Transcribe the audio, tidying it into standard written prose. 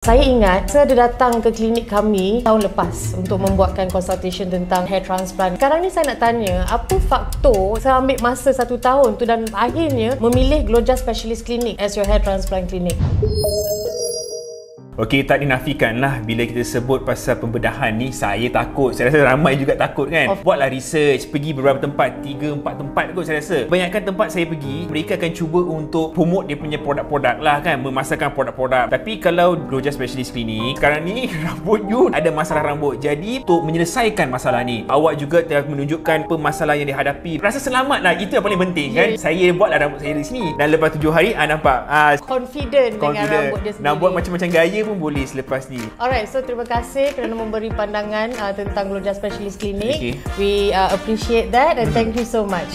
Saya ingat saya ada datang ke klinik kami tahun lepas untuk membuatkan consultation tentang hair transplant. Sekarang ni saya nak tanya, apa faktor saya ambil masa 1 tahun tu dan akhirnya memilih Gloja Specialist Clinic as your hair transplant clinic? Okey, tak dinafikan lah bila kita sebut pasal pembedahan ni, saya takut. Saya rasa ramai juga takut kan. Buatlah research, pergi beberapa tempat, 3-4 tempat kot saya rasa. Banyakkan tempat saya pergi, mereka akan cuba untuk promote dia punya produk-produk lah kan, memasarkan produk-produk. Tapi kalau Gloja Specialist Clinic, sekarang ni rambut you ada masalah rambut. Jadi untuk menyelesaikan masalah ni, awak juga telah menunjukkan apa masalah yang dihadapi. Rasa selamat lah, itu yang paling penting kan. Saya buatlah rambut saya di sini dan lepas 7 hari nampak Confident dengan rambut dia sendiri. Nak buat macam-macam gaya pun boleh selepas ni. Alright, so terima kasih kerana memberi pandangan tentang Gloja Specialist Clinic. Okay. We appreciate that and thank you so much.